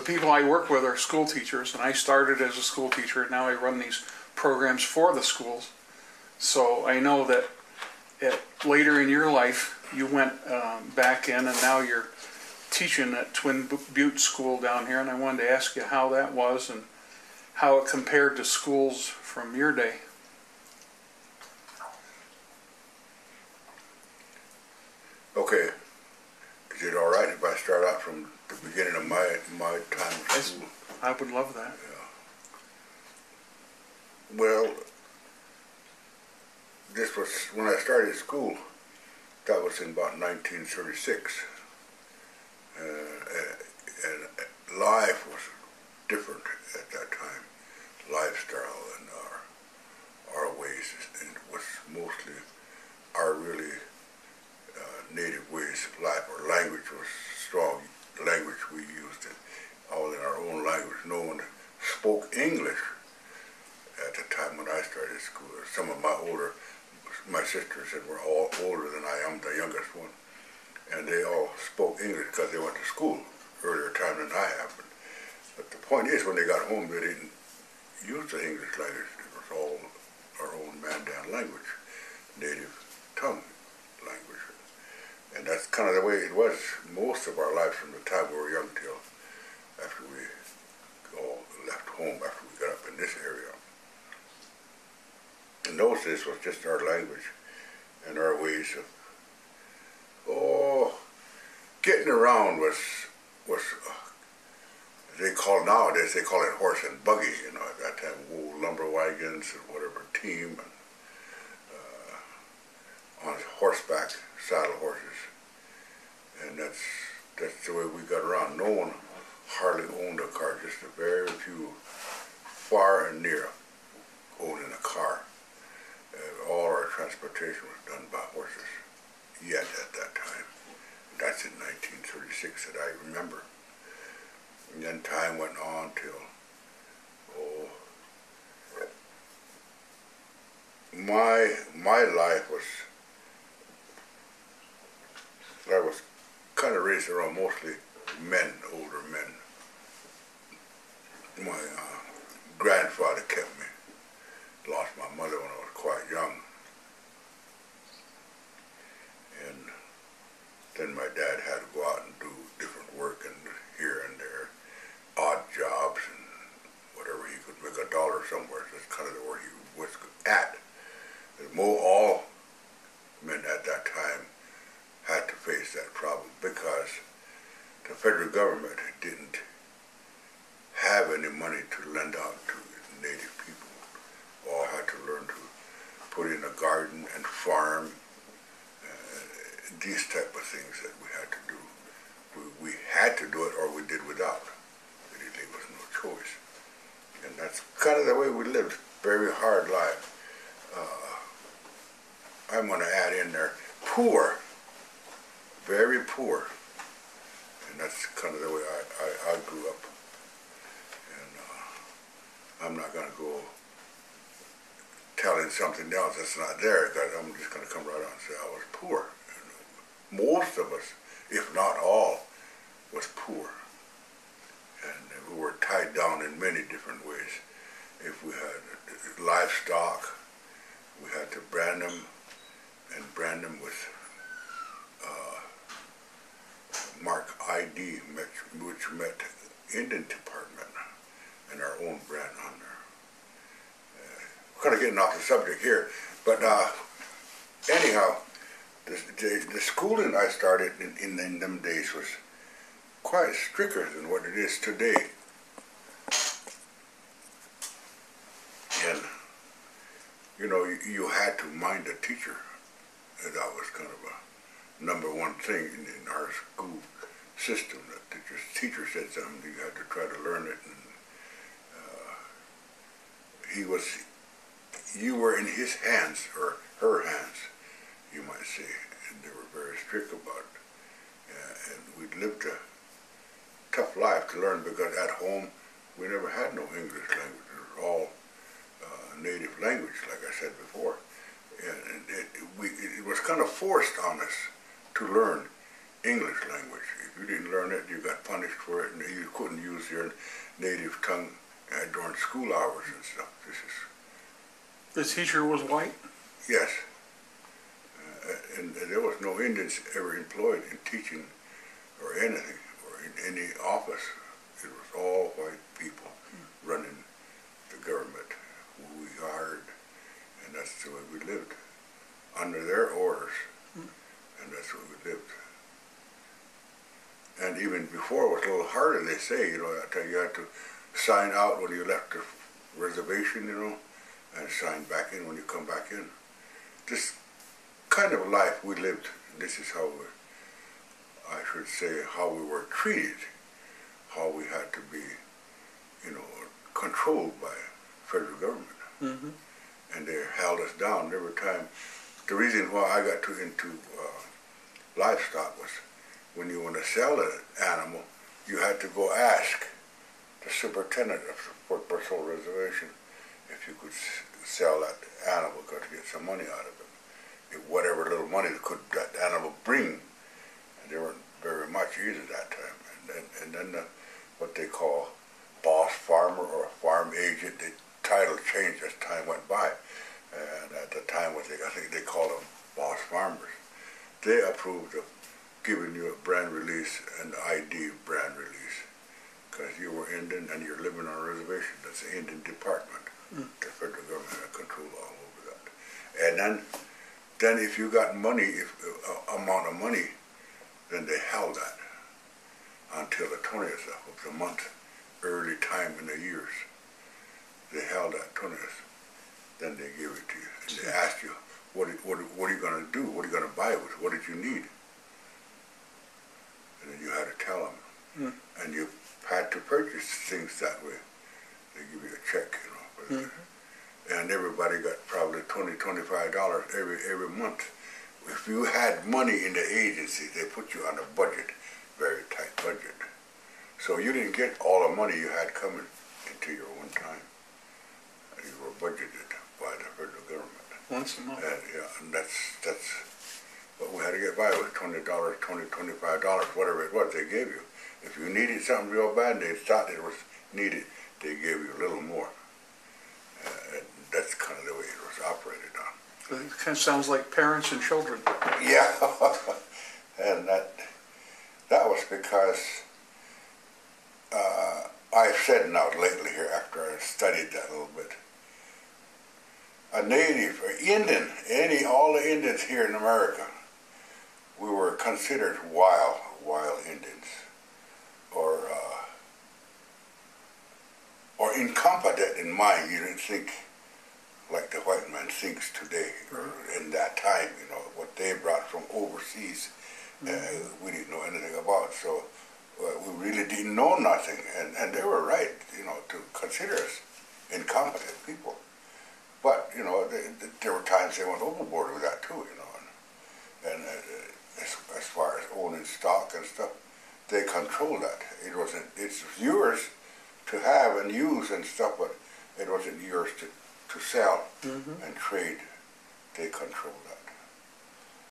people I work with are school teachers, and I started as a school teacher, and now I run these programs for the schools. So I know that later in your life, you went back in, and now you're teaching at Twin Butte School down here, and I wanted to ask you how that was and how it compared to schools from your day. Okay, is it all right if I start out from the beginning of my time at school? I would love that. Yeah. Well, this was when I started school. That was in about 1936, and life was different at that time. Lifestyle and our ways, and it was mostly our really native ways of life. Our language was strong. The language we used it all in our own language. No one spoke English at the time when I started school. Some of my sisters that were all older than I am, the youngest one, and they all spoke English because they went to school earlier time than I have. But the point is, when they got home, they didn't use the English language. It was all our own Mandan language, native tongue language. And that's kind of the way it was most of our lives from the time we were young till after we all left home, after we got up in this area. In those days, it was just our language and our ways of, getting around was they call nowadays, they call it horse and buggy, you know, at that time, lumber wagons and whatever, team, and on horseback, saddle horses. And that's the way we got around. No one hardly owned a car, just a very few, far and near, owning a car. All our transportation was done by horses, yet at that time. That's in 1936 that I remember. And then time went on till, my life was, I was kind of raised around mostly men, older men. My grandfather kept me. Lost my mother when I was quite young. And then my dad had to go out and do different work and here and there, odd jobs and whatever he could make a dollar somewhere. That's kind of where he was at. All men at that time had to face that problem because the federal government didn't have any money to lend out to native people. All had to learn to put in a garden and farm, these type of things that we had to do. We had to do it or we did without. There really was no choice. And that's kind of the way we lived, very hard life. I'm going to add in there, poor, very poor. And that's kind of the way I grew up. And I'm not going to go telling something else that's not there, because I'm just going to come right out and say I was poor. And most of us, if not all, was poor. And we were tied down in many different ways. If we had livestock, we had to brand them, and brand them with mark ID, which meant Indian Department, and our own brand on there. Kind of getting off the subject here, but anyhow, the schooling I started in them days was quite stricter than what it is today. And, you know, you had to mind a teacher. That was kind of a number one thing in our school system. That the teacher said something, you had to try to learn it. And you were in his hands, or her hands, you might say. And they were very strict about it. And we lived a tough life to learn, because at home we never had no English language. It was all native language, like I said before. And it was kind of forced on us to learn English language. If you didn't learn it, you got punished for it, and you couldn't use your native tongue during school hours and stuff. The teacher was white? Yes. And there was no Indians ever employed in teaching or anything, or in any office. It was all white people running the government, who we hired, and that's the way we lived, under their orders, and that's what we lived. And even before, it was a little harder, they say, you know, I tell you had to sign out when you left the reservation, you know, and sign back in when you come back in. This kind of life we lived, this is how we, I should say, how we were treated, how we had to be, you know, controlled by federal government. Mm-hmm. And they held us down every time. The reason why I got into livestock was when you want to sell an animal, you had to go ask the superintendent of the Fort Berthold Reservation if you could sell that animal, to get some money out of it. Whatever little money that animal bring, and they weren't very much either that time. And then what they call boss farmer or farm agent, the title changed as time went by. And at the time, I think they called them boss farmers. They approved of giving you a brand release and ID brand release, because you were Indian and you're living on a reservation. That's the Indian Department. The federal government had control all over that. And then if you got money, amount of money, then they held that until the 20th of the month, early time in the years. They held that 20th. Then they give it to you. And they ask you, what are you going to do? What are you going to buy with it? What did you need? And then you had to tell them. And you had to purchase things that way. They give you a check, you know. And everybody got probably $20, $25 every month. If you had money in the agency, they put you on a budget, very tight budget. So you didn't get all the money you had coming into your one time. You were budgeted by the federal government. Once a month. And that's what we had to get by with, $20, $25, whatever it was they gave you. If you needed something real bad, they thought it was needed, they gave you a little more. And that's kind of the way it was operated on. It kind of sounds like parents and children. Yeah, and that was because I've said now lately here, after I studied that a little bit, a native, or Indian, all the Indians here in America, we were considered wild Indians, or incompetent in mind. You didn't think like the white man thinks today, or in that time, you know, what they brought from overseas, we didn't know anything about, so we really didn't know nothing, and they were right, you know, to consider us incompetent people. But, you know, there were times they went overboard with that too, you know, and as far as owning stock and stuff, they controlled that. It's yours to have and use and stuff, but it wasn't yours to sell and trade. They controlled that.